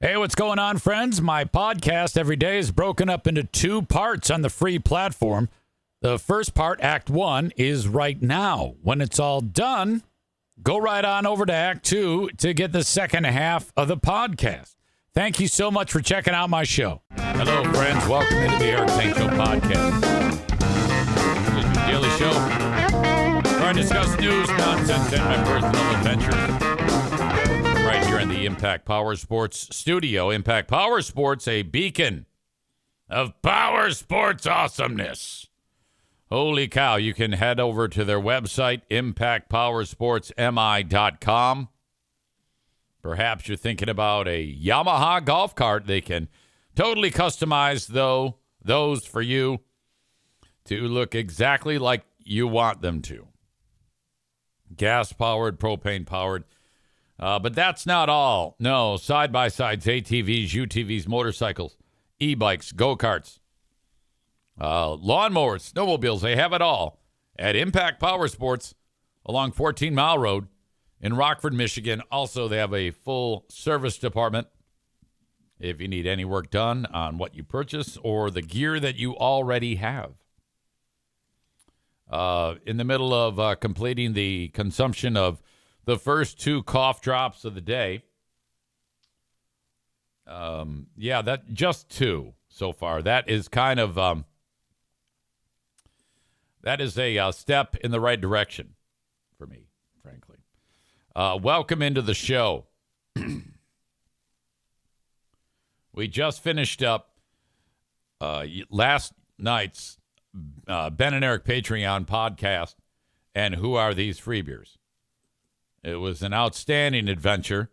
Hey, what's going on, friends? My podcast every day is broken up into two parts on the free platform. The first part, Act 1, is right now. When it's all done, go right on over to Act 2 to get the second half of the podcast. Thank you so much for checking out my show. Hello, friends. Welcome into the Eric St. Show podcast. This is your daily show where I discuss news, nonsense, and my personal adventures. Right here in the Impact Power Sports studio. Impact Power Sports, a beacon of power sports awesomeness. Holy cow. You can head over to their website, impactpowersportsmi.com. Perhaps you're thinking about a Yamaha golf cart. They can totally customize, those for you to look exactly like you want them to. Gas-powered, propane-powered. But that's not all. No, side-by-sides, ATVs, UTVs, motorcycles, e-bikes, go-karts, lawnmowers, snowmobiles. They have it all at Impact Power Sports along 14 Mile Road in Rockford, Michigan. Also, they have a full service department if you need any work done on what you purchase or the gear that you already have. In the middle of completing the consumption of the first two cough drops of the day. That just two so far. That is kind of that is a step in the right direction for me, frankly. Welcome into the show. We just finished up last night's Ben and Eric Patreon podcast, and Who Are These Freebeers? It was an outstanding adventure,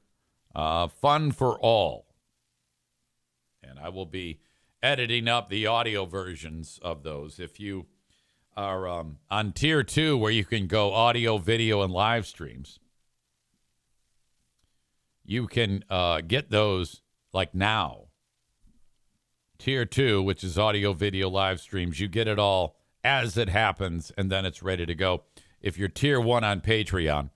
fun for all. And I will be editing up the audio versions of those. If you are on Tier 2, where you can go audio, video, and live streams, you can get those like now. Tier 2, which is audio, video, live streams, you get it all as it happens, and then it's ready to go. If you're Tier 1 on Patreon,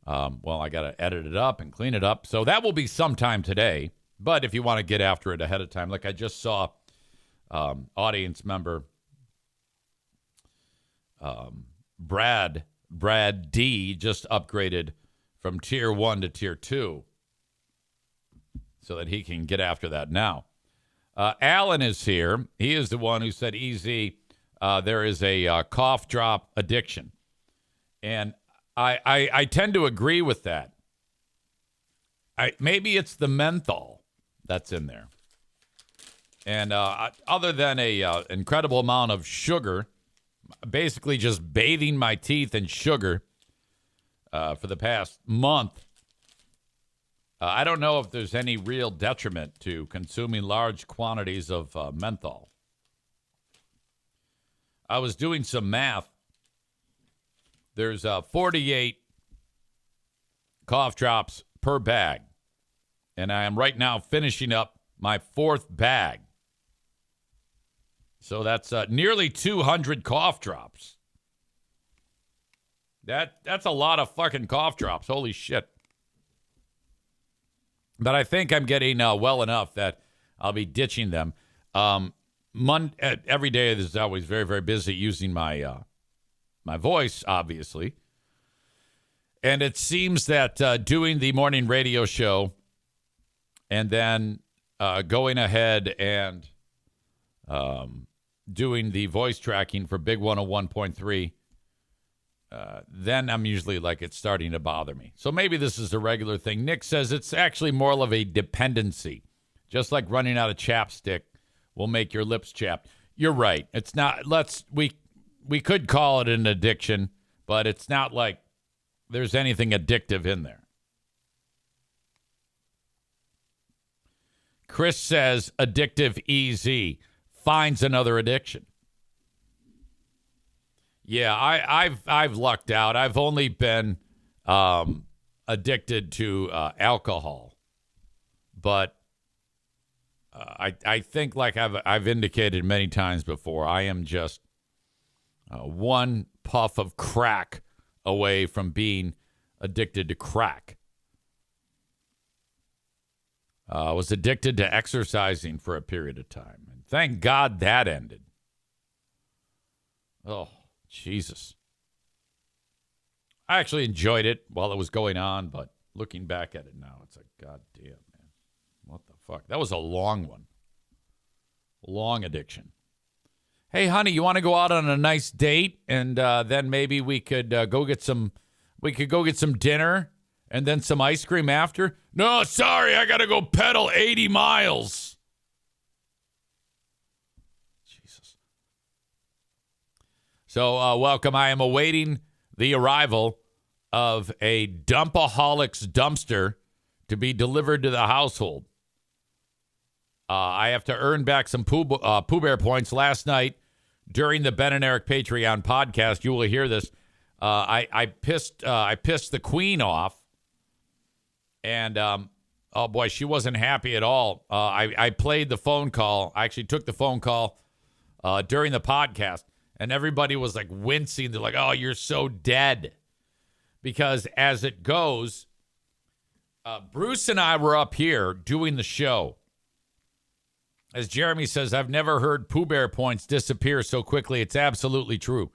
I got to edit it up and clean it up. So that will be sometime today. But if you want to get after it ahead of time, like I just saw audience member Brad D just upgraded from Tier 1 to Tier 2 so that he can get after that now. Alan is here. He is the one who said, EZ, there is a cough drop addiction. And I tend to agree with that. Maybe it's the menthol that's in there. And other than a incredible amount of sugar, basically just bathing my teeth in sugar for the past month, I don't know if there's any real detriment to consuming large quantities of menthol. I was doing some math. There's 48 cough drops per bag. And I am right now finishing up my fourth bag. So that's nearly 200 cough drops. That's a lot of fucking cough drops. Holy shit. But I think I'm getting well enough that I'll be ditching them. Every day is always very, very busy using my voice, obviously. And it seems that doing the morning radio show and then going ahead and doing the voice tracking for Big 101.3, then I'm usually like it's starting to bother me. So maybe this is a regular thing. Nick says it's actually more of a dependency. Just like running out of chapstick will make your lips chapped. You're right. It's not, we could call it an addiction, but it's not like there's anything addictive in there. Chris says addictive EZ finds another addiction. Yeah, I've lucked out. I've only been addicted to alcohol, but I think, like I've indicated many times before, I am just one puff of crack away from being addicted to crack. Was addicted to exercising for a period of time. And thank God that ended. Oh, Jesus. I actually enjoyed it while it was going on, but looking back at it now, it's like, God damn, man. What the fuck? That was a long one. Long addiction. Hey, honey, you want to go out on a nice date? And then maybe we could go get some dinner and then some ice cream after? No, sorry, I got to go pedal 80 miles. Jesus. So, welcome. I am awaiting the arrival of a Dumpaholics dumpster to be delivered to the household. I have to earn back some Pooh Bear points. Last night during the Ben and Eric Patreon podcast, you will hear this. I pissed the Queen off, and oh boy, she wasn't happy at all. I played the phone call. I actually took the phone call during the podcast, and everybody was like wincing. They're like, "Oh, you're so dead," because as it goes, Bruce and I were up here doing the show. As Jeremy says, I've never heard Pooh Bear points disappear so quickly. It's absolutely true.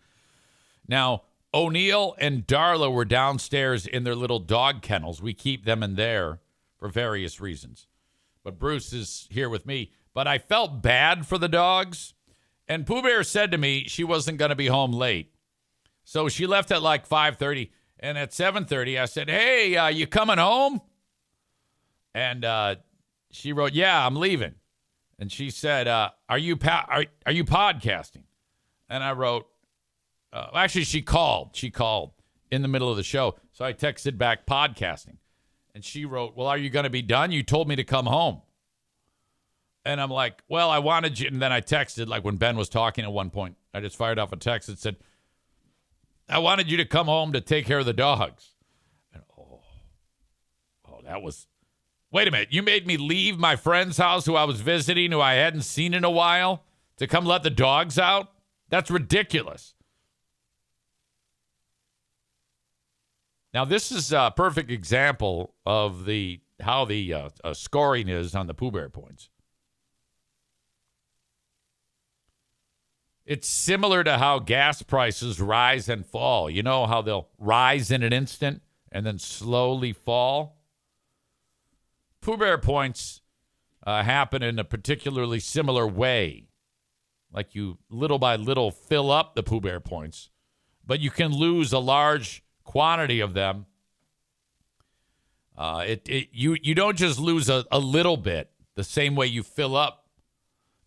Now, O'Neill and Darla were downstairs in their little dog kennels. We keep them in there for various reasons. But Bruce is here with me. But I felt bad for the dogs. And Pooh Bear said to me she wasn't going to be home late. So she left at like 5:30. And at 7:30, I said, hey, you coming home? And she wrote, yeah, I'm leaving. And she said, are you podcasting? And I wrote, actually, she called. She called in the middle of the show. So I texted back podcasting. And she wrote, well, are you going to be done? You told me to come home. And I'm like, well, I wanted you. And then I texted, like when Ben was talking at one point, I just fired off a text that said, I wanted you to come home to take care of the dogs. And that was... Wait a minute, you made me leave my friend's house who I was visiting, who I hadn't seen in a while, to come let the dogs out? That's ridiculous. Now, this is a perfect example of how the scoring is on the Pooh Bear points. It's similar to how gas prices rise and fall. You know how they'll rise in an instant and then slowly fall? Pooh Bear points happen in a particularly similar way. Like you, little by little, fill up the Pooh Bear points. But you can lose a large quantity of them. You don't just lose a little bit the same way you fill up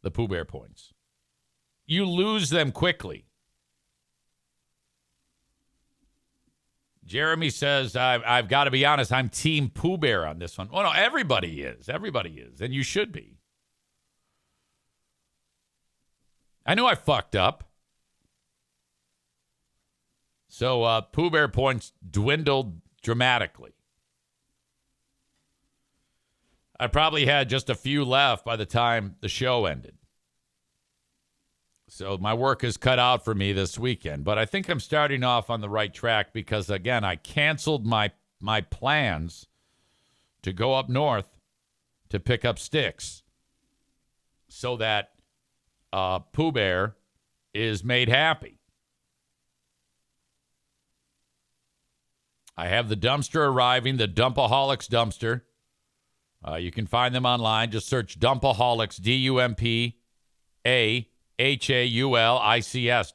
the Pooh Bear points. You lose them quickly. Jeremy says, I've got to be honest, I'm Team Pooh Bear on this one. Well, no, everybody is. Everybody is. And you should be. I knew I fucked up. So Pooh Bear points dwindled dramatically. I probably had just a few left by the time the show ended. So my work is cut out for me this weekend. But I think I'm starting off on the right track because, again, I canceled my plans to go up north to pick up sticks so that Pooh Bear is made happy. I have the dumpster arriving, the Dumpaholics dumpster. You can find them online. Just search Dumpaholics, DUMPAHAULICS,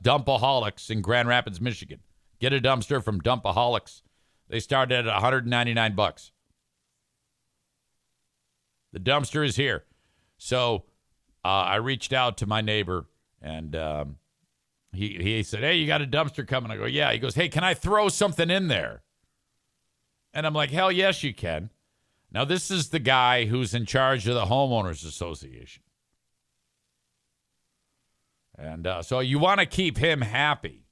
Dumpaholics in Grand Rapids, Michigan. Get a dumpster from Dumpaholics. They started at $199. The dumpster is here. So I reached out to my neighbor, and he said, hey, you got a dumpster coming? I go, yeah. He goes, hey, can I throw something in there? And I'm like, hell yes, you can. Now, this is the guy who's in charge of the homeowners association. And so you want to keep him happy.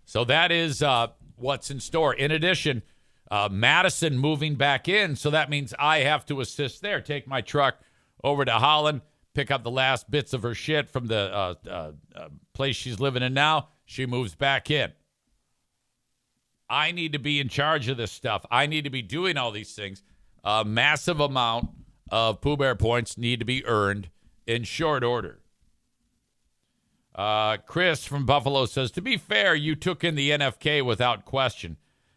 So that is what's in store. In addition, Madison moving back in. So that means I have to assist there. Take my truck over to Holland, pick up the last bits of her shit from the place she's living in now. She moves back in. I need to be in charge of this stuff. I need to be doing all these things. A massive amount of Pooh Bear points need to be earned in short order. Chris from Buffalo says, to be fair, you took in the NFK without question,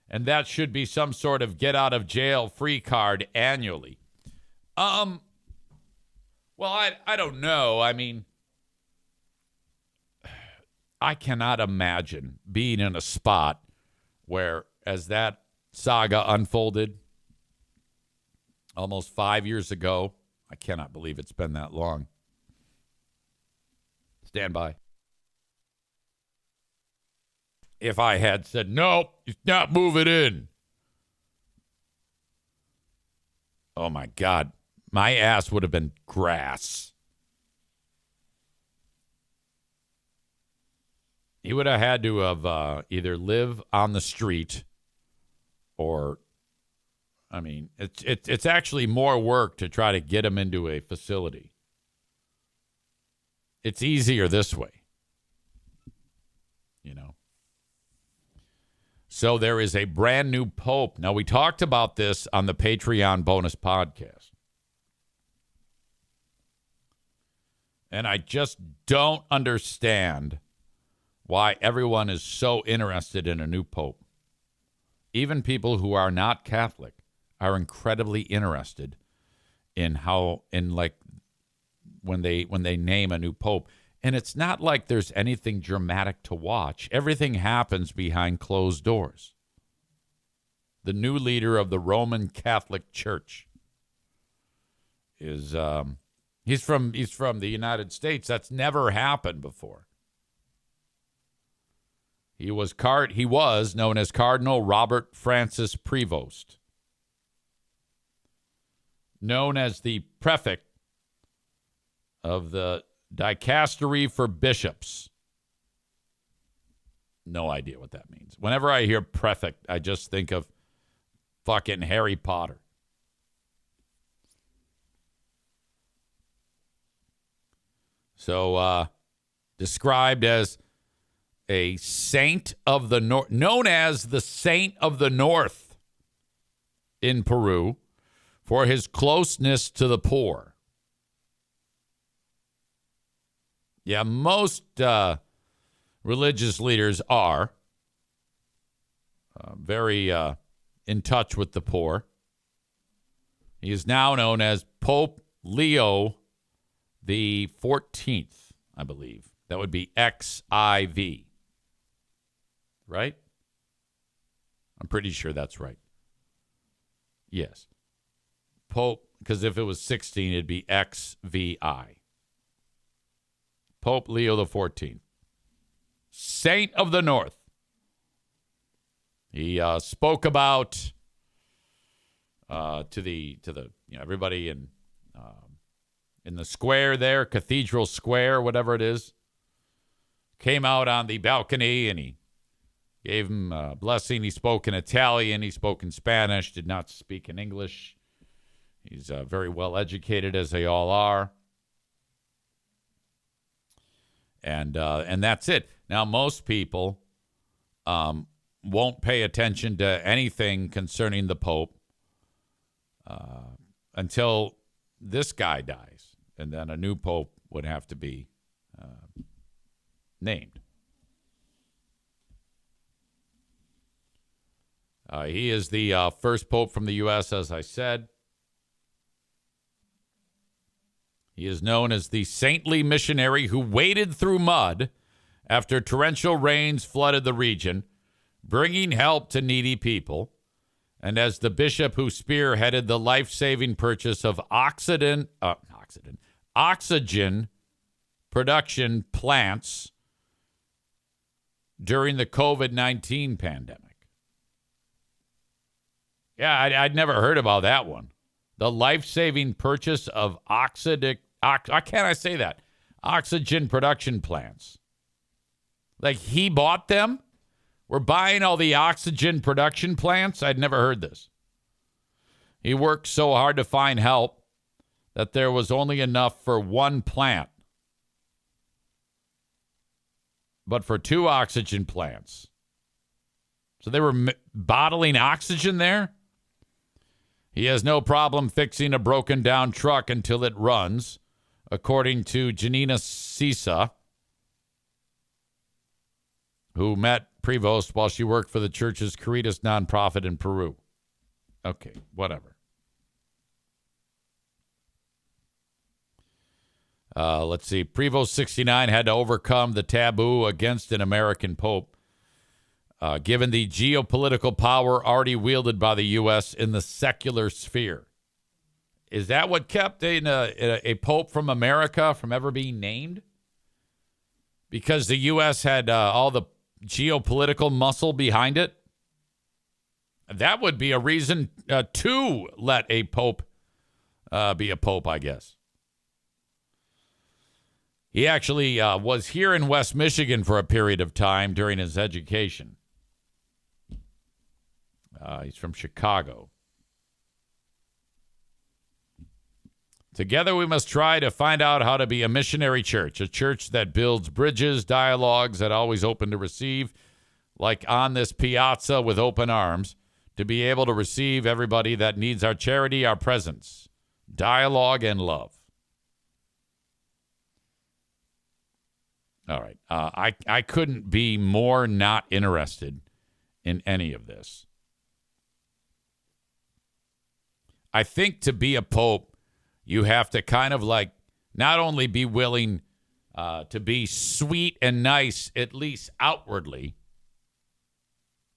and that should be some sort of get out of jail free card annually. Well, I don't know. I mean, I cannot imagine being in a spot where, as that saga unfolded almost 5 years ago, I cannot believe it's been that long. Stand by. If I had said, no, he's not moving in. Oh, my God. My ass would have been grass. He would have had to have either live on the street or, I mean, it's actually more work to try to get him into a facility. It's easier this way, you know. So there is a brand new pope. Now, we talked about this on the Patreon bonus podcast. And I just don't understand why everyone is so interested in a new pope. Even people who are not Catholic are incredibly interested in when they name a new pope. And it's not like there's anything dramatic to watch. Everything happens behind closed doors. The new leader of the Roman Catholic Church is he's from the United States. That's never happened before. He was known as Cardinal Robert Francis Prevost, known as the prefect of the Dicastery for Bishops. No idea what that means. Whenever I hear prefect, I just think of fucking Harry Potter. So, described as a saint of the north, known as the Saint of the North in Peru for his closeness to the poor. Yeah, most religious leaders are very in touch with the poor. He is now known as Pope Leo the 14th, I believe. That would be XIV. Right? I'm pretty sure that's right. Yes. Pope, because if it was 16, it'd be XVI. Pope Leo the 14th. Saint of the North. He spoke about to the everybody in the square there, Cathedral Square, whatever it is. Came out on the balcony and he gave him a blessing. He spoke in Italian. He spoke in Spanish. Did not speak in English. He's very well educated, as they all are. And that's it. Now, most people won't pay attention to anything concerning the Pope until this guy dies. And then a new Pope would have to be named. He is the first Pope from the U.S., as I said. He is known as the saintly missionary who waded through mud after torrential rains flooded the region, bringing help to needy people, and as the bishop who spearheaded the life-saving purchase of oxygen production plants during the COVID-19 pandemic. Yeah, I'd never heard about that one. The life-saving purchase of oxygen production plants. Like he bought them? We're buying all the oxygen production plants? I'd never heard this. He worked so hard to find help that there was only enough for one plant. But for two oxygen plants. So they were bottling oxygen there? He has no problem fixing a broken down truck until it runs, according to Janina Sisa, who met Prevost while she worked for the church's Caritas nonprofit in Peru. Okay, whatever. Let's see. Prevost 69 had to overcome the taboo against an American pope, given the geopolitical power already wielded by the U.S. in the secular sphere. Is that what kept a pope from America from ever being named? Because the U.S. had all the geopolitical muscle behind it? That would be a reason to let a pope be a pope, I guess. He actually was here in West Michigan for a period of time during his education. He's from Chicago. Together we must try to find out how to be a missionary church, a church that builds bridges, dialogues that are always open to receive, like on this piazza with open arms, to be able to receive everybody that needs our charity, our presence, dialogue, and love. All right. I couldn't be more not interested in any of this. I think to be a pope, you have to kind of like not only be willing to be sweet and nice, at least outwardly,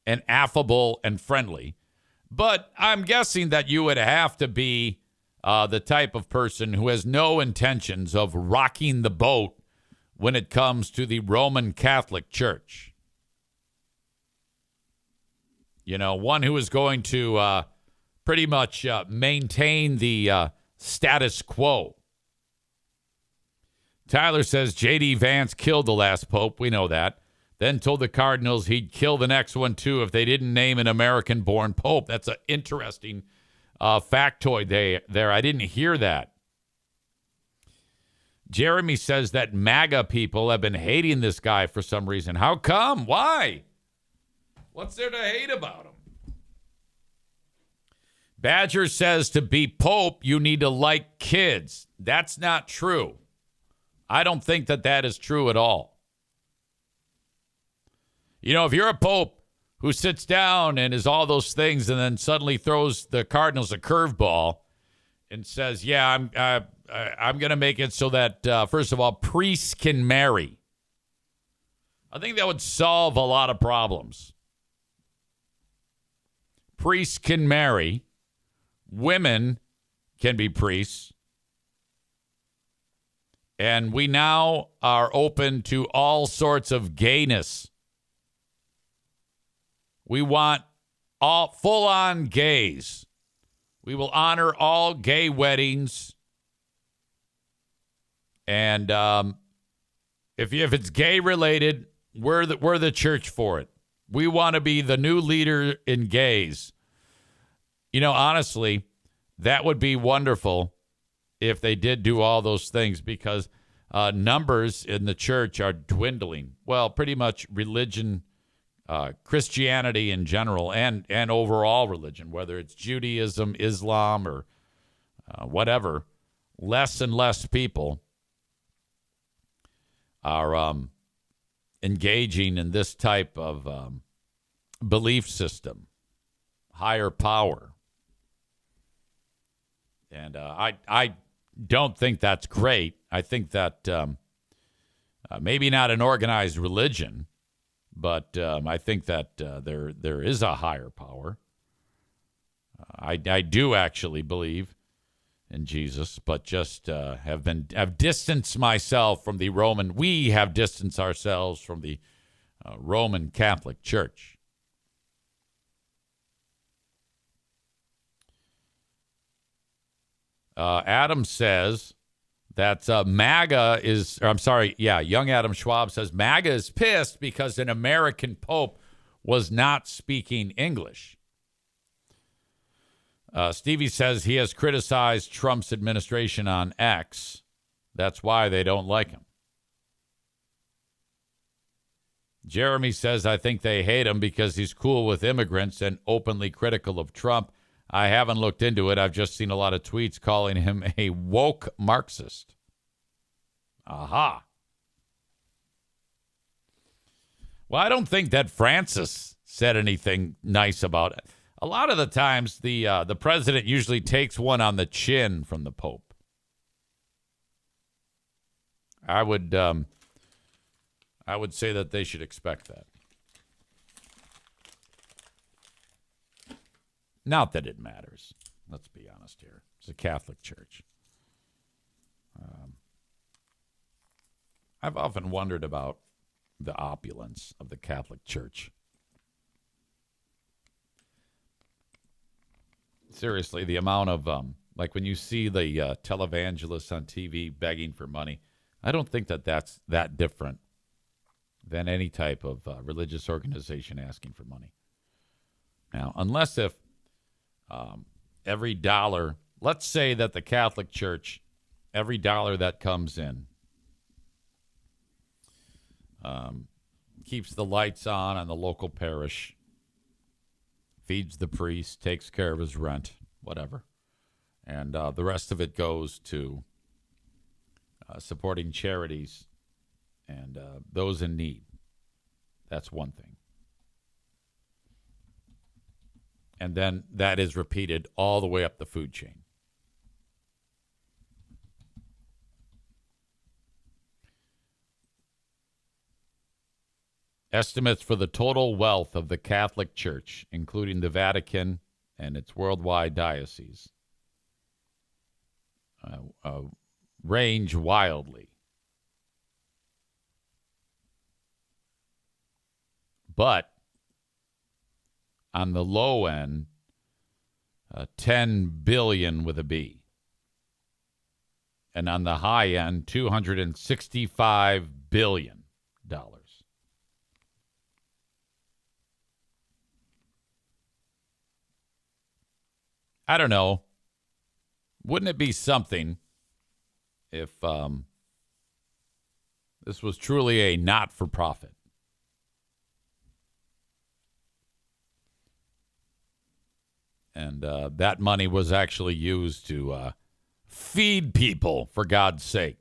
and affable and friendly, but I'm guessing that you would have to be the type of person who has no intentions of rocking the boat when it comes to the Roman Catholic Church. You know, one who is going to pretty much maintain the status quo. Tyler says J.D. Vance killed the last pope. We know that. Then told the Cardinals he'd kill the next one, too, if they didn't name an American-born pope. That's an interesting factoid there. I didn't hear that. Jeremy says that MAGA people have been hating this guy for some reason. How come? Why? What's there to hate about him? Badger says to be pope, you need to like kids. That's not true. I don't think that is true at all. You know, if you're a pope who sits down and is all those things and then suddenly throws the Cardinals a curveball and says, yeah, I'm going to make it so that, first of all, priests can marry. I think that would solve a lot of problems. Priests can marry. Women can be priests. And we now are open to all sorts of gayness. We want all full-on gays. We will honor all gay weddings. And if it's gay-related, we're the church for it. We want to be the new leader in gays. You know, honestly, that would be wonderful if they did do all those things, because numbers in the church are dwindling. Well, pretty much religion, Christianity in general, and overall religion, whether it's Judaism, Islam, or whatever, less and less people are engaging in this type of belief system, higher power. And I don't think that's great. I think that maybe not an organized religion, but I think that there is a higher power. I do actually believe in Jesus, but just have distanced myself from the Roman. We have distanced ourselves from the Roman Catholic Church. Adam says that MAGA is, young Adam Schwab says MAGA is pissed because an American pope was not speaking English. Stevie says he has criticized Trump's administration on X. That's why they don't like him. Jeremy says, I think they hate him because he's cool with immigrants and openly critical of Trump. I haven't looked into it. I've just seen a lot of tweets calling him a woke Marxist. Aha. Well, I don't think that Francis said anything nice about it. A lot of the times, the president usually takes one on the chin from the Pope. I would say that they should expect that. Not that it matters. Let's be honest here. It's a Catholic church. I've often wondered about the opulence of the Catholic Church. Seriously, the amount of, like when you see the televangelists on TV begging for money, I don't think that that's that different than any type of religious organization asking for money. Now, unless if every dollar, let's say that the Catholic Church, every dollar that comes in, keeps the lights on the local parish, feeds the priest, takes care of his rent, whatever. And the rest of it goes to supporting charities and those in need. That's one thing. And then that is repeated all the way up the food chain. Estimates for the total wealth of the Catholic Church, including the Vatican and its worldwide diocese, range wildly. But on the low end, 10 billion with a B. And on the high end, $265 billion. I don't know. Wouldn't it be something if this was truly a not-for-profit? And that money was actually used to feed people, for God's sake.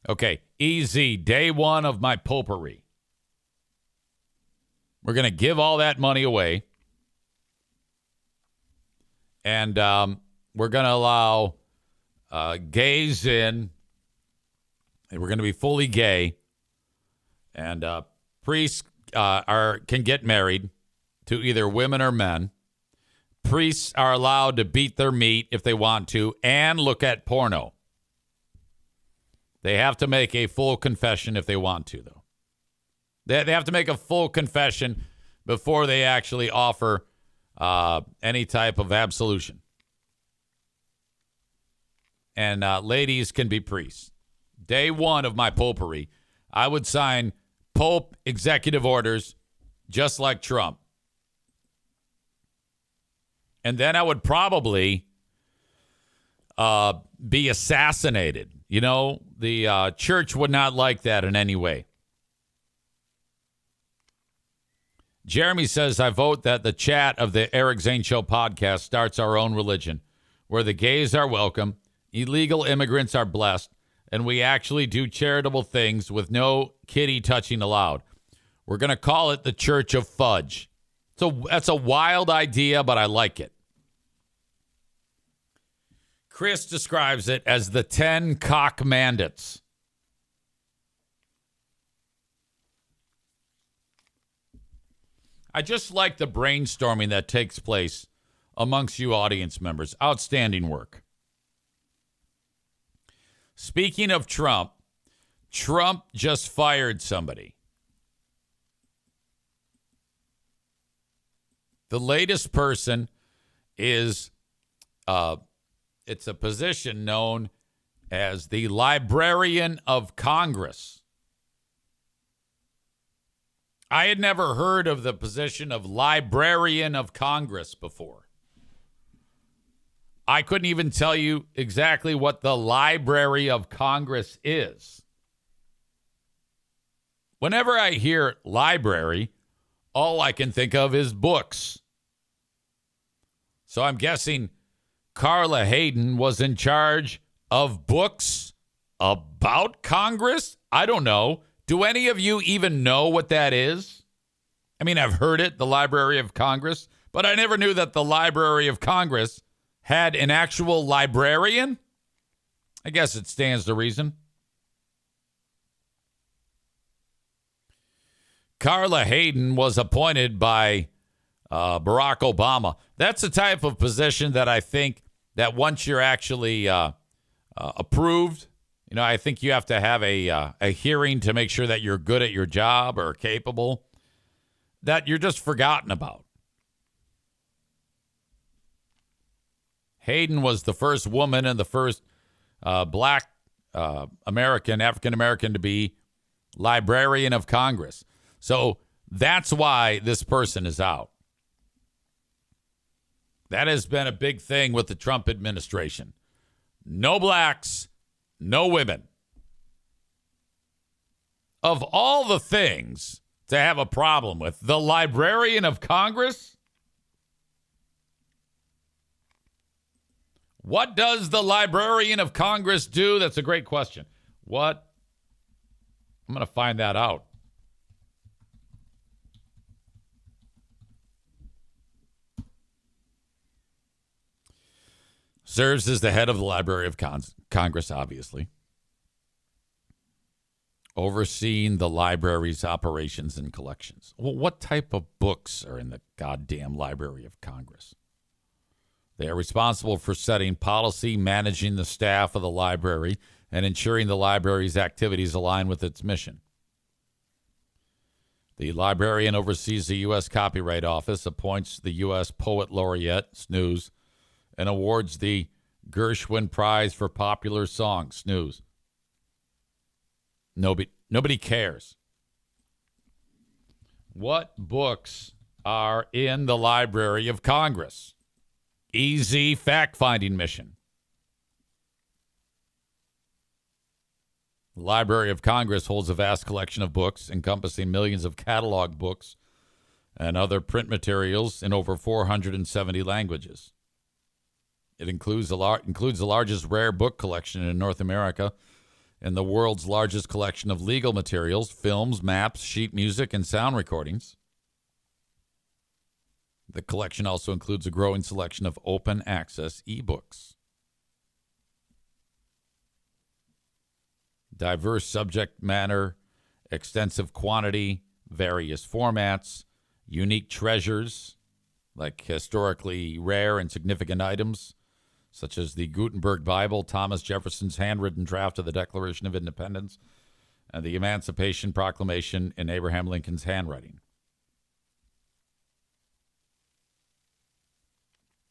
Okay, easy. Day one of my popery. We're going to give all that money away. And we're going to allow gays in. And we're going to be fully gay. And priests can get married to either women or men. Priests are allowed to beat their meat if they want to and look at porno. They have to make a full confession if they want to, though. They have to make a full confession before they actually offer any type of absolution. And ladies can be priests. Day one of my popery, I would sign Pope executive orders just like Trump. And then I would probably be assassinated. You know, the church would not like that in any way. Jeremy says, I vote that the chat of the Eric Zane Show podcast starts our own religion, where the gays are welcome, illegal immigrants are blessed, and we actually do charitable things with no kitty touching allowed. We're going to call it the Church of Fudge. So that's a wild idea, but I like it. Chris describes it as the 10 cock mandates. I just like the brainstorming that takes place amongst you audience members. Outstanding work. Speaking of Trump, Trump just fired somebody. The latest person is, it's a position known as the Librarian of Congress. I had never heard of the position of Librarian of Congress before. I couldn't even tell you exactly what the Library of Congress is. Whenever I hear library, all I can think of is books. So I'm guessing Carla Hayden was in charge of books about Congress? I don't know. Do any of you even know what that is? I mean, I've heard it, the Library of Congress, but I never knew that the Library of Congress had an actual librarian. I guess it stands to reason. Carla Hayden was appointed by Barack Obama. That's the type of position that I think that once you're actually approved, I think you have to have a hearing to make sure that you're good at your job or capable, that you're just forgotten about. Hayden was the first woman and the first black African American to be Librarian of Congress. So that's why this person is out. That has been a big thing with the Trump administration. No blacks, no women. Of all the things to have a problem with, the Librarian of Congress? What does the Librarian of Congress do? That's a great question. What? I'm going to find that out. Serves as the head of the Library of Congress, obviously. Overseeing the library's operations and collections. Well, what type of books are in the goddamn Library of Congress? They are responsible for setting policy, managing the staff of the library, and ensuring the library's activities align with its mission. The librarian oversees the U.S. Copyright Office, appoints the U.S. Poet Laureate, snooze, and awards the Gershwin Prize for Popular Song, snooze. Nobody cares. What books are in the Library of Congress? Easy fact-finding mission. The Library of Congress holds a vast collection of books encompassing millions of catalog books and other print materials in over 470 languages. It includes the largest rare book collection in North America and the world's largest collection of legal materials, films, maps, sheet music, and sound recordings. The collection also includes a growing selection of open access ebooks. Diverse subject matter, extensive quantity, various formats, unique treasures, like historically rare and significant items, such as the Gutenberg Bible, Thomas Jefferson's handwritten draft of the Declaration of Independence, and the Emancipation Proclamation in Abraham Lincoln's handwriting.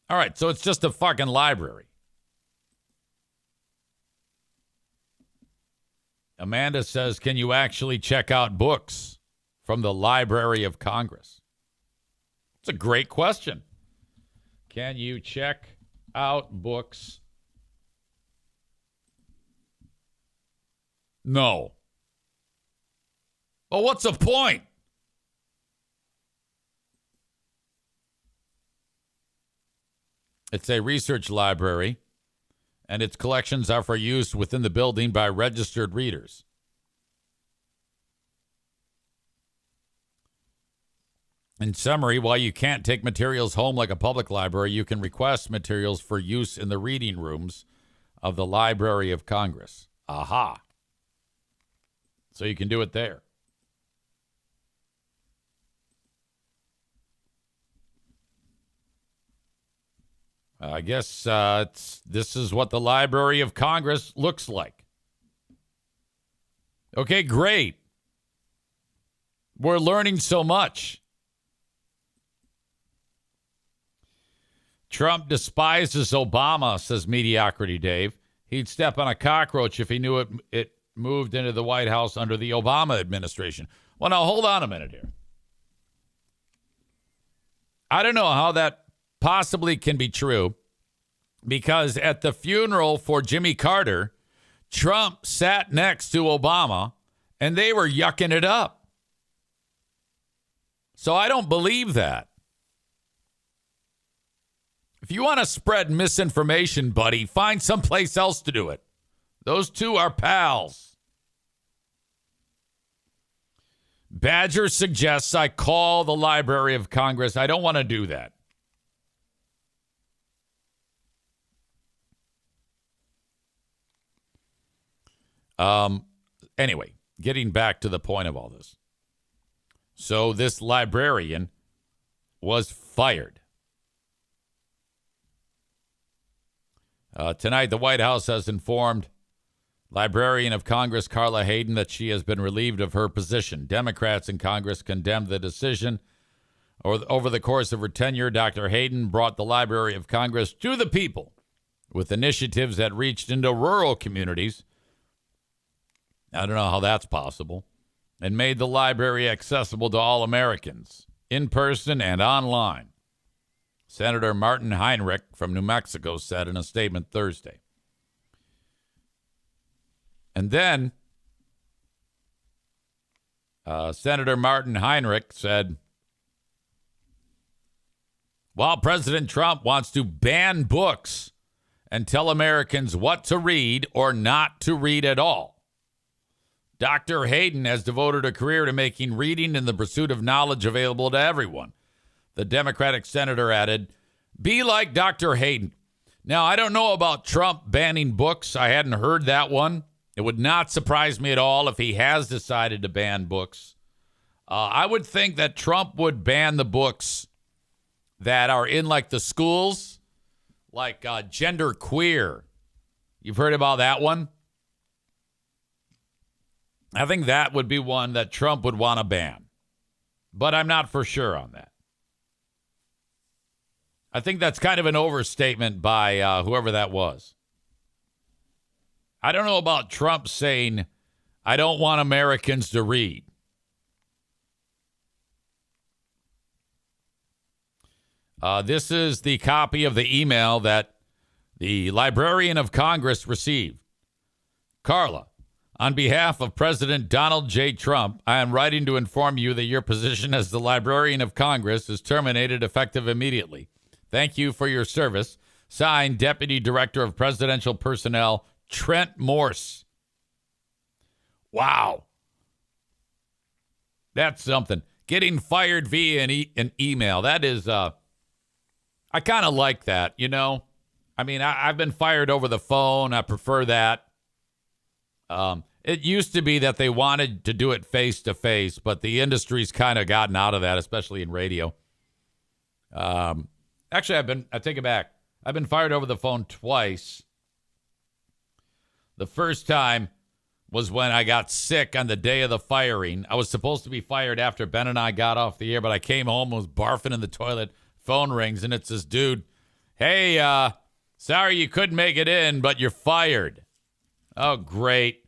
All right, so it's just a fucking library. Amanda says, can you actually check out books from the Library of Congress? It's a great question. Can you check out books? No. Well, what's the point? It's a research library, and its collections are for use within the building by registered readers. In summary, while you can't take materials home like a public library, you can request materials for use in the reading rooms of the Library of Congress. Aha. So you can do it there. I guess this is what the Library of Congress looks like. Okay, great. We're learning so much. Trump despises Obama, says Mediocrity Dave. He'd step on a cockroach if he knew it moved into the White House under the Obama administration. Well, now, hold on a minute here. I don't know how that possibly can be true, because at the funeral for Jimmy Carter, Trump sat next to Obama, and they were yucking it up. So I don't believe that. If you want to spread misinformation, buddy, find someplace else to do it. Those two are pals. Badger suggests I call the Library of Congress. I don't want to do that. Anyway, getting back to the point of all this. So this librarian was fired. Tonight, the White House has informed Librarian of Congress Carla Hayden that she has been relieved of her position. Democrats in Congress condemned the decision. Over the course of her tenure, Dr. Hayden brought the Library of Congress to the people with initiatives that reached into rural communities. I don't know how that's possible. And made the library accessible to all Americans, in person and online. Senator Martin Heinrich from New Mexico said in a statement Thursday. And then Senator Martin Heinrich said, while President Trump wants to ban books and tell Americans what to read or not to read at all, Dr. Hayden has devoted a career to making reading and the pursuit of knowledge available to everyone. The Democratic senator added, be like Dr. Hayden. Now, I don't know about Trump banning books. I hadn't heard that one. It would not surprise me at all if he has decided to ban books. I would think that Trump would ban the books that are in like the schools, like Gender Queer. You've heard about that one? I think that would be one that Trump would want to ban. But I'm not for sure on that. I think that's kind of an overstatement by whoever that was. I don't know about Trump saying, I don't want Americans to read. This is the copy of the email that the Librarian of Congress received. Carla, on behalf of President Donald J. Trump, I am writing to inform you that your position as the Librarian of Congress is terminated effective immediately. Thank you for your service. Signed, Deputy Director of Presidential Personnel, Trent Morse. Wow. That's something. Getting fired via an email. That is, I kind of like that, you know. I mean, I've been fired over the phone. I prefer that. It used to be that they wanted to do it face-to-face, but the industry's kind of gotten out of that, especially in radio. Actually, I take it back. I've been fired over the phone twice. The first time was when I got sick on the day of the firing. I was supposed to be fired after Ben and I got off the air, but I came home and was barfing in the toilet. Phone rings, and it's this dude. Hey, sorry you couldn't make it in, but you're fired. Oh, great.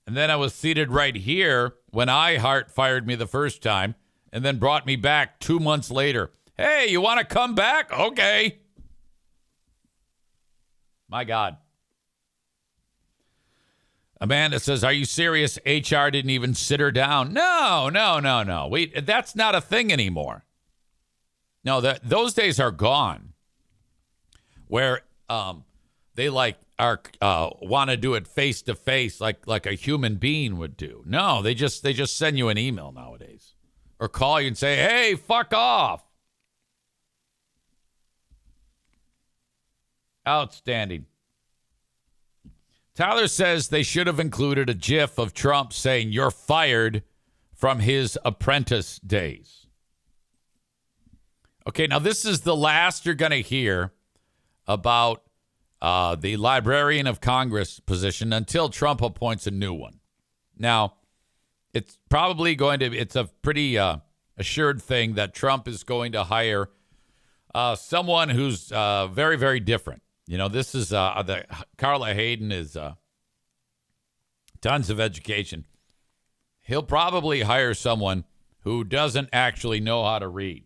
And then I was seated right here when iHeart fired me the first time and then brought me back 2 months later. Hey, you want to come back? Okay. My God. Amanda says, are you serious? HR didn't even sit her down. No. That's not a thing anymore. No, those days are gone where they want to do it face to face like a human being would do. No, they just send you an email nowadays or call you and say, hey, fuck off. Outstanding. Tyler says they should have included a GIF of Trump saying you're fired from his Apprentice days. Okay, now this is the last you're going to hear about the Librarian of Congress position until Trump appoints a new one. Now, it's probably it's a pretty assured thing that Trump is going to hire someone who's very, very different. You know, this is the Carla Hayden is tons of education. He'll probably hire someone who doesn't actually know how to read.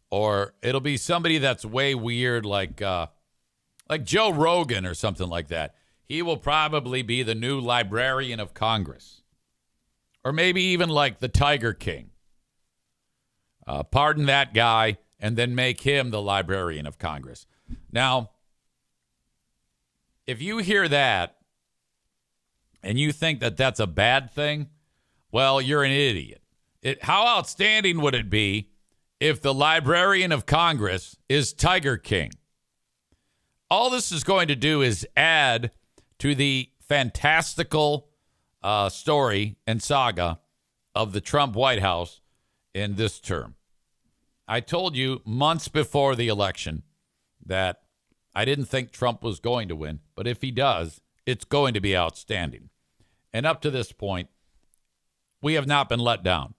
Or it'll be somebody that's way weird like Joe Rogan or something like that. He will probably be the new Librarian of Congress. Or maybe even like the Tiger King. Pardon that guy and then make him the Librarian of Congress. Now, if you hear that and you think that that's a bad thing, well, you're an idiot. How outstanding would it be if the Librarian of Congress is Tiger King? All this is going to do is add to the fantastical story and saga of the Trump White House in this term. I told you months before the election that I didn't think Trump was going to win, but if he does, it's going to be outstanding. And up to this point, we have not been let down.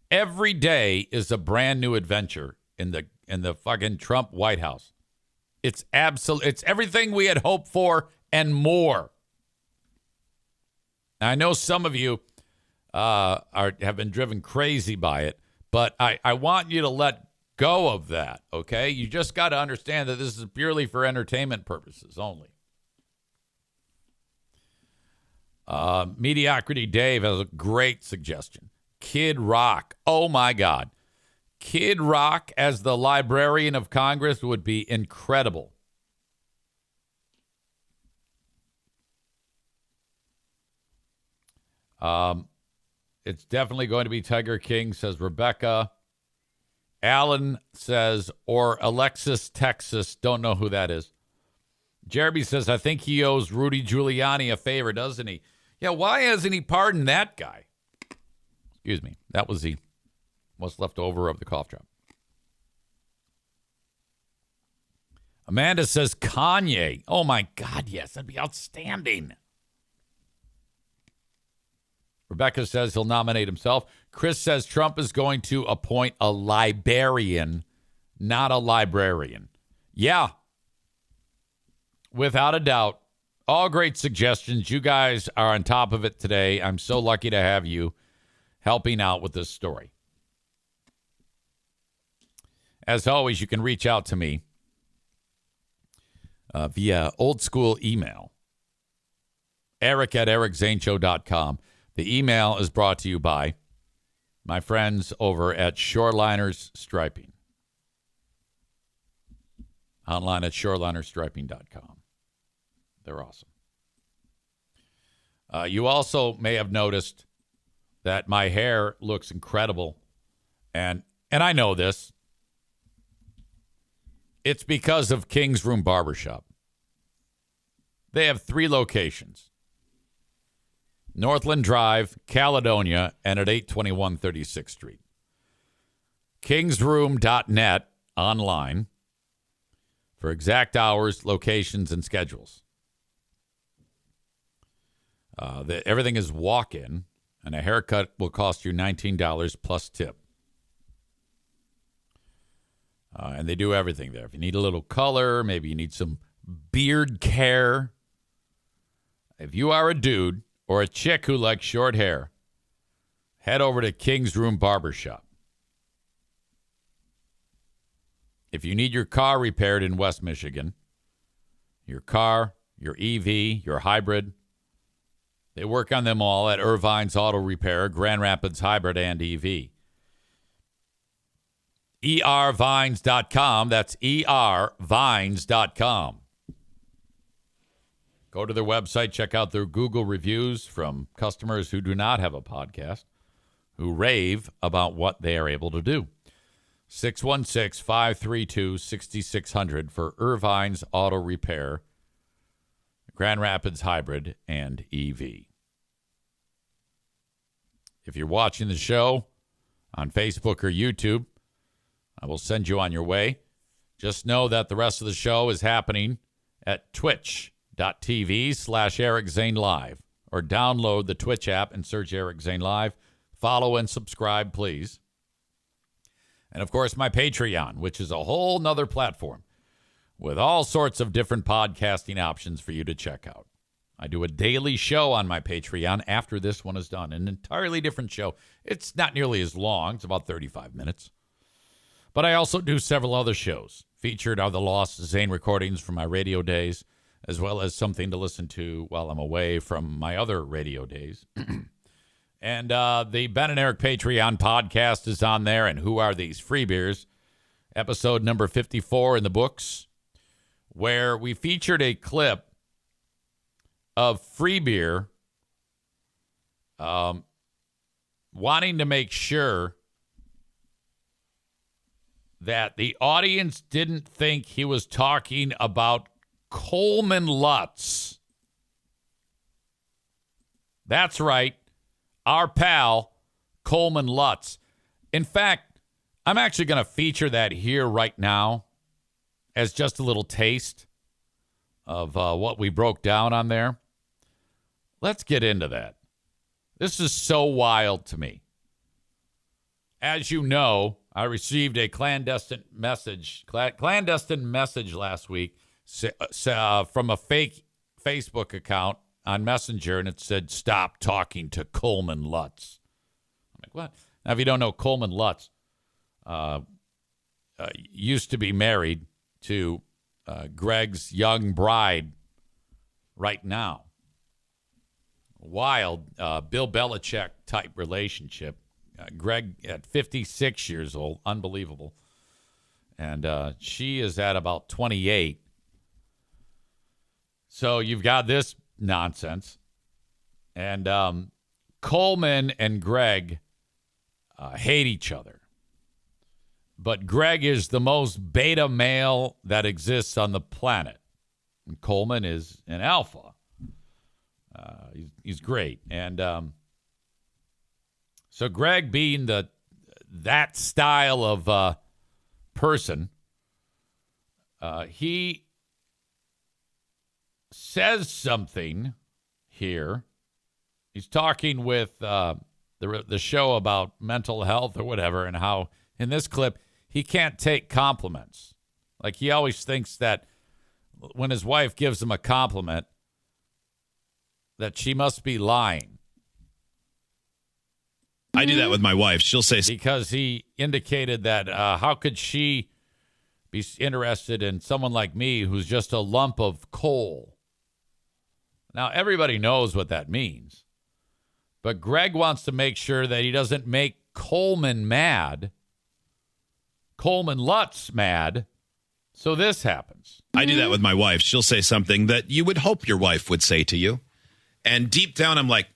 Every day is a brand new adventure in the fucking Trump White House. It's everything we had hoped for and more. Now, I know some of you have been driven crazy by it, but I want you to let go of that, okay? You just got to understand that this is purely for entertainment purposes only. Mediocrity Dave has a great suggestion. Kid Rock. Oh, my God. Kid Rock as the Librarian of Congress would be incredible. It's definitely going to be Tiger King, says Rebecca. Alan says, or Alexis, Texas. Don't know who that is. Jeremy says, I think he owes Rudy Giuliani a favor, doesn't he? Yeah, why hasn't he pardoned that guy? Excuse me. That was what's left over of the cough drop. Amanda says Kanye. Oh, my God, yes. That'd be outstanding. Rebecca says he'll nominate himself. Chris says Trump is going to appoint a librarian, not a librarian. Yeah. Without a doubt. All great suggestions. You guys are on top of it today. I'm so lucky to have you helping out with this story. As always, you can reach out to me via old school email, eric@ericzaneshow.com. The email is brought to you by my friends over at Shoreliners Striping. Online at shorelinerstriping.com. They're awesome. You also may have noticed that my hair looks incredible. And I know this. It's because of King's Room Barbershop. They have 3 locations. Northland Drive, Caledonia, and at 821 36th Street. Kingsroom.net online for exact hours, locations, and schedules. Everything is walk-in, and a haircut will cost you $19 plus tip. And they do everything there. If you need a little color, maybe you need some beard care. If you are a dude or a chick who likes short hair, head over to King's Room Barbershop. If you need your car repaired in West Michigan, your car, your EV, your hybrid, they work on them all at Irvine's Auto Repair, Grand Rapids Hybrid and EV. ervines.com. That's ervines.com. Go to their website, check out their Google reviews from customers who do not have a podcast, who rave about what they are able to do. 616-532-6600 for Irvine's Auto Repair, Grand Rapids Hybrid, and EV. If you're watching the show on Facebook or YouTube, I will send you on your way. Just know that the rest of the show is happening at twitch.tv/Eric Zane Live, or download the Twitch app and search Eric Zane Live. Follow and subscribe, please. And, of course, my Patreon, which is a whole nother platform with all sorts of different podcasting options for you to check out. I do a daily show on my Patreon after this one is done, an entirely different show. It's not nearly as long. It's about 35 minutes. But I also do several other shows. Featured are the Lost Zane recordings from my radio days, as well as something to listen to while I'm away from my other radio days. And the Ben and Eric Patreon podcast is on there. And Who Are These Free Beers? Episode number 54 in the books, where we featured a clip of free beer wanting to make sure that the audience didn't think he was talking about Coleman Lutz. That's right. Our pal, Coleman Lutz. In fact, I'm actually going to feature that here right now as just a little taste of what we broke down on there. Let's get into that. This is so wild to me. As you know, I received a clandestine message last week from a fake Facebook account on Messenger, and it said, "Stop talking to Coleman Lutz." I'm like, what? Now, if you don't know, Coleman Lutz used to be married to Greg's young bride right now. Wild Bill Belichick type relationship. Greg at 56 years old, unbelievable. And she is at about 28. So you've got this nonsense. And Coleman and Greg hate each other. But Greg is the most beta male that exists on the planet. And Coleman is an alpha. He's great. And so Greg, being that style of person, he says something here. He's talking with the show about mental health or whatever, and how in this clip he can't take compliments. Like, he always thinks that when his wife gives him a compliment, that she must be lying. I do that with my wife. She'll say... Because he indicated that how could she be interested in someone like me who's just a lump of coal? Now, everybody knows what that means. But Greg wants to make sure that he doesn't make Coleman mad, Coleman Lutz mad, so this happens. I do that with my wife. She'll say something that you would hope your wife would say to you. And deep down, I'm like...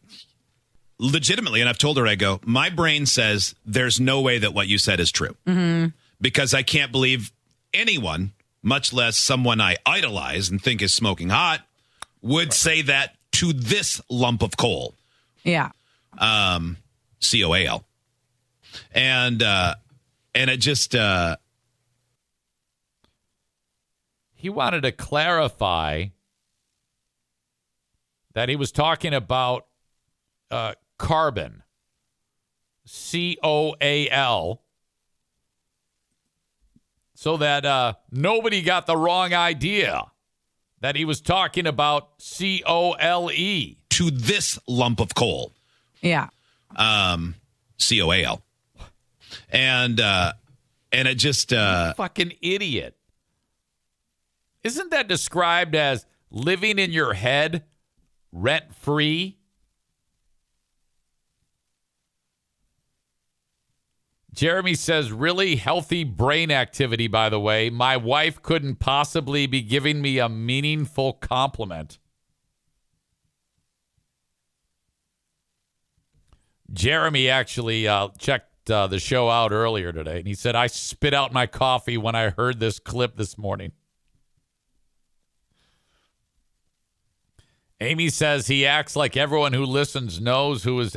Legitimately, and I've told her, I go, my brain says there's no way that what you said is true. Mm-hmm. Because I can't believe anyone, much less someone I idolize and think is smoking hot, would say that to this lump of coal. Yeah. COAL. And it just... He wanted to clarify that he was talking about... carbon, COAL, so that nobody got the wrong idea that he was talking about COLE. To this lump of coal. Yeah. COAL. And it just... Fucking idiot. Isn't that described as living in your head rent-free? Jeremy says, really healthy brain activity, by the way. My wife couldn't possibly be giving me a meaningful compliment. Jeremy actually checked the show out earlier today, and he said, I spit out my coffee when I heard this clip this morning. Amy says he acts like everyone who listens knows who his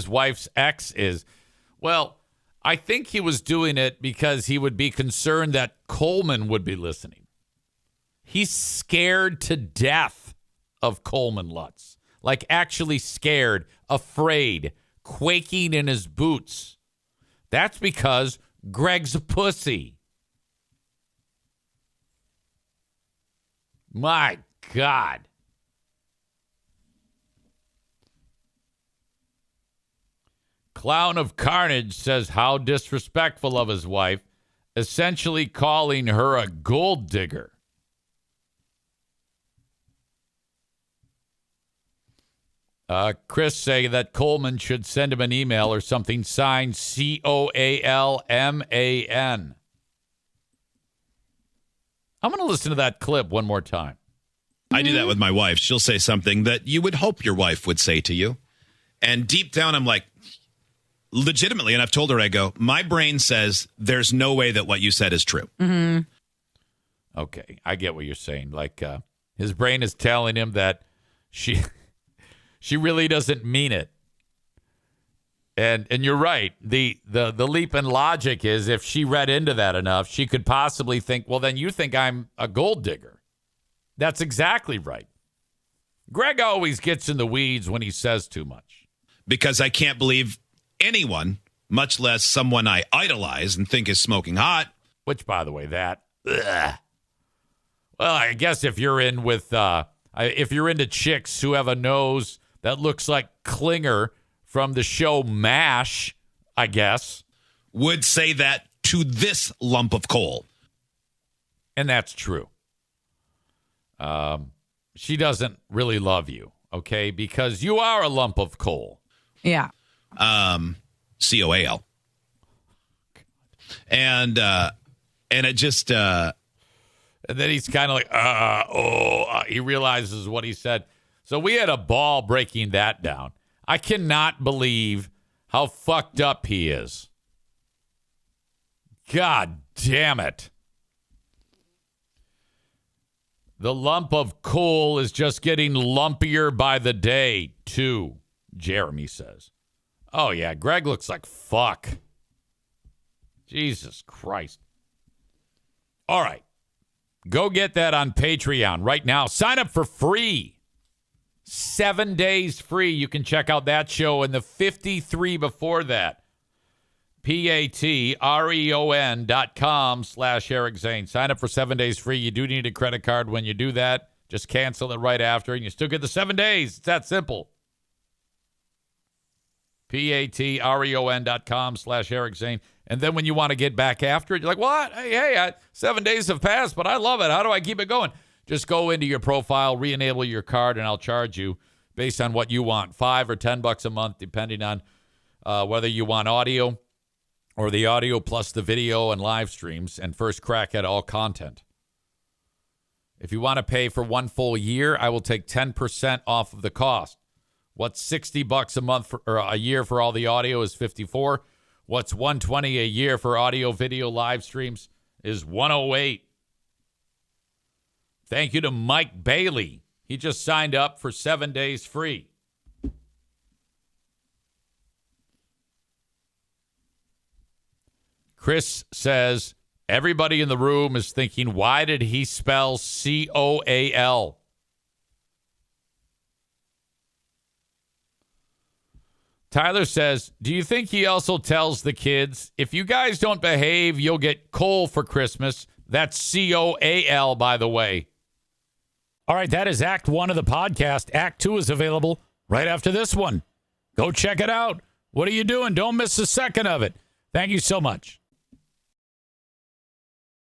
wife's ex is. Well, I think he was doing it because he would be concerned that Coleman would be listening. He's scared to death of Coleman Lutz. Like, actually scared, afraid, quaking in his boots. That's because Greg's a pussy. My God. Clown of Carnage says how disrespectful of his wife, essentially calling her a gold digger. Chris saying that Coleman should send him an email or something signed Coalman. I'm going to listen to that clip one more time. I do that with my wife. She'll say something that you would hope your wife would say to you. And deep down, I'm like, legitimately, and I've told her, I go, my brain says there's no way that what you said is true. Mm-hmm. Okay, I get what you're saying. Like, his brain is telling him that she really doesn't mean it. And you're right. The leap in logic is if she read into that enough, she could possibly think, well, then you think I'm a gold digger. That's exactly right. Greg always gets in the weeds when he says too much. Because I can't believe anyone, much less someone I idolize and think is smoking hot. Which, by the way, that... Ugh. Well, I guess if you're in with... if you're into chicks who have a nose that looks like Klinger from the show MASH, I guess. Would say that to this lump of coal. And that's true. She doesn't really love you, okay? Because you are a lump of coal. Yeah. COAL. And it just... And then he's kind of like, he realizes what he said. So we had a ball breaking that down. I cannot believe how fucked up he is. God damn it. The lump of coal is just getting lumpier by the day, too, Jeremy says. Oh, yeah, Greg looks like fuck. Jesus Christ. All right. Go get that on Patreon right now. Sign up for free. 7 days free. You can check out that show and the 53 before that. patreon.com/Eric Zane. Sign up for 7 days free. You do need a credit card when you do that. Just cancel it right after and you still get the 7 days. It's that simple. patreon.com/Eric Zane. And then when you want to get back after it, you're like, what? Hey, 7 days have passed, but I love it. How do I keep it going? Just go into your profile, re-enable your card, and I'll charge you based on what you want, $5 or $10 a month, depending on whether you want audio or the audio plus the video and live streams and first crack at all content. If you want to pay for 1 full year, I will take 10% off of the cost. What's $60 a month or a year for all the audio is $54. What's $120 a year for audio, video, live streams is $108. Thank you to Mike Bailey. He just signed up for 7 days free. Chris says, everybody in the room is thinking, why did he spell COAL? Tyler says, do you think he also tells the kids, if you guys don't behave, you'll get coal for Christmas? That's COAL, by the way. All right, that is Act 1 of the podcast. Act 2 is available right after this one. Go check it out. What are you doing? Don't miss a second of it. Thank you so much.